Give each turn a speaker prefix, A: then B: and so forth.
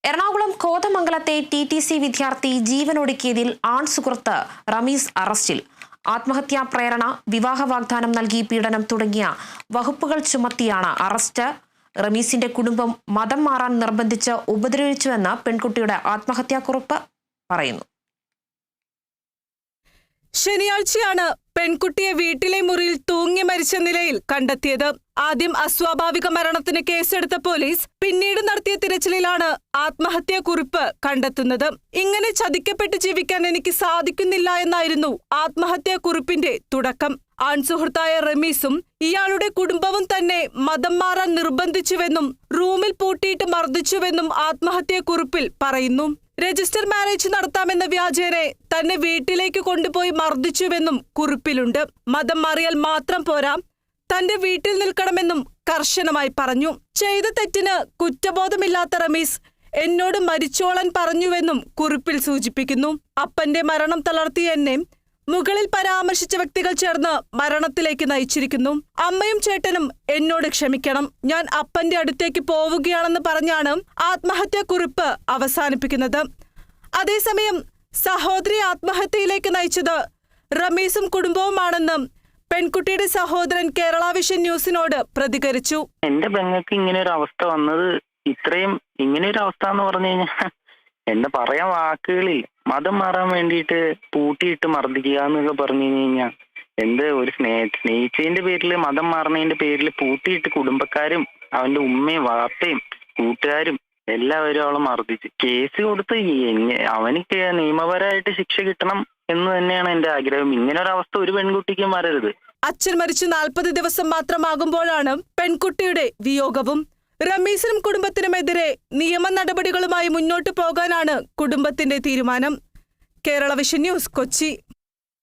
A: Ernakulam കോതമംഗലത്തെ TTC വിദ്യാർത്ഥി ജീവനൊടുക്കിയതിൽ ആൺസുഹൃത്ത് റമീസ് അറസ്റ്റിൽ. ആത്മഹത്യാ പ്രേരണ, വിവാഹ വാഗ്ദാനം നൽകി പീഡനം തുടങ്ങിയ വകുപ്പുകൾ ചുമത്തിയാണ് അറസ്റ്റ്. റമീസിന്റെ കുടുംബം മതം മാറാൻ നിർബന്ധിച്ച് ഉപദ്രവിച്ചുവെന്ന് പെൺകുട്ടിയുടെ ആത്മഹത്യാക്കുറിപ്പ് പറയുന്നു.
B: ശനിയാഴ്ചയാണ് പെൺകുട്ടിയെ വീട്ടിലെ മുറിയിൽ തൂങ്ങി മരിച്ച നിലയിൽ കണ്ടെത്തിയത്. ആദ്യം അസ്വാഭാവിക മരണത്തിന് കേസെടുത്ത പോലീസ് പിന്നീട് നടത്തിയ തിരച്ചിലിലാണ് ആത്മഹത്യാക്കുറിപ്പ് കണ്ടെത്തുന്നത്. ഇങ്ങനെ ചതിക്കപ്പെട്ട് ജീവിക്കാൻ എനിക്ക് സാധിക്കുന്നില്ല എന്നായിരുന്നു ആത്മഹത്യാക്കുറിപ്പിന്റെ തുടക്കം. ആൺസുഹൃത്തായ റമീസും ഇയാളുടെ കുടുംബവും തന്നെ മതം മാറാൻ നിർബന്ധിച്ചുവെന്നും റൂമിൽ പൂട്ടിയിട്ട് മർദ്ദിച്ചുവെന്നും ആത്മഹത്യാക്കുറിപ്പിൽ പറയുന്നു. രജിസ്റ്റർ മാരേജ് നടത്താമെന്ന വ്യാജേനെ തന്നെ വീട്ടിലേക്ക് കൊണ്ടുപോയി മർദ്ദിച്ചുവെന്നും കുറിപ്പിലുണ്ട്. മതം മാറിയാൽ മാത്രം പോരാ, തന്റെ വീട്ടിൽ നിൽക്കണമെന്നും കർശനമായി പറഞ്ഞു. ചെയ്ത തെറ്റിന് കുറ്റബോധമില്ലാത്ത റമീസ് എന്നോട് മരിച്ചോളാൻ പറഞ്ഞുവെന്നും കുറിപ്പിൽ സൂചിപ്പിക്കുന്നു. അപ്പന്റെ മരണം തളർത്തിയ എന്നെ മുകളിൽ പരാമർശിച്ച വ്യക്തികൾ ചേർന്ന് മരണത്തിലേക്ക് നയിച്ചിരിക്കുന്നു. അമ്മയും ചേട്ടനും എന്നോട് ക്ഷമിക്കണം. ഞാൻ അപ്പന്റെ അടുത്തേക്ക് പോവുകയാണെന്ന് പറഞ്ഞാണ് ആത്മഹത്യാക്കുറിപ്പ് അവസാനിപ്പിക്കുന്നത്. അതേസമയം സഹോദരി ആത്മഹത്യയിലേക്ക് നയിച്ചത് റമീസും കുടുംബവുമാണെന്ന് പെൺകുട്ടിയുടെ സഹോദരൻ കേരള വിഷൻ ന്യൂസിനോട് പ്രതികരിച്ചു.
C: എന്റെ പെങ്ങൾക്ക് ഇങ്ങനെ ഒരു അവസ്ഥ വന്നത്, ഇങ്ങനെ ഒരു അവസ്ഥ എന്ന് പറഞ്ഞു കഴിഞ്ഞാൽ എന്താ പറയാൻ വാക്കുകളിൽ. മതം മാറാൻ വേണ്ടിയിട്ട് പൂട്ടിയിട്ട് മർദ്ദിക്കുക എന്നൊക്കെ പറഞ്ഞു കഴിഞ്ഞാൽ ഒരു സ്നേഹിച്ചതിന്റെ പേരിൽ, മതം മാറുന്നതിന്റെ പേരിൽ പൂട്ടിയിട്ട് കുടുംബക്കാരും അവന്റെ ഉമ്മയും വാപ്പയും കൂട്ടുകാരും എല്ലാവരും അവളെ മർദ്ദിച്ചു. കേസ് കൊടുത്ത് അവനിക്ക് നിയമപരമായിട്ട് ശിക്ഷ കിട്ടണം എന്ന് തന്നെയാണ് എന്റെ ആഗ്രഹം. ഇങ്ങനെ ഒരു അവസ്ഥ ഒരു പെൺകുട്ടിക്കും വരരുത്.
B: അച്ഛൻ മരിച്ച് 40 ദിവസം മാത്രമാകുമ്പോഴാണ് പെൺകുട്ടിയുടെ വിയോഗവും. റമീസിനും കുടുംബത്തിനുമെതിരെ നിയമ നടപടികളുമായി മുന്നോട്ടു പോകാനാണ് കുടുംബത്തിന്റെ തീരുമാനം. Kerala vision news, Kochi.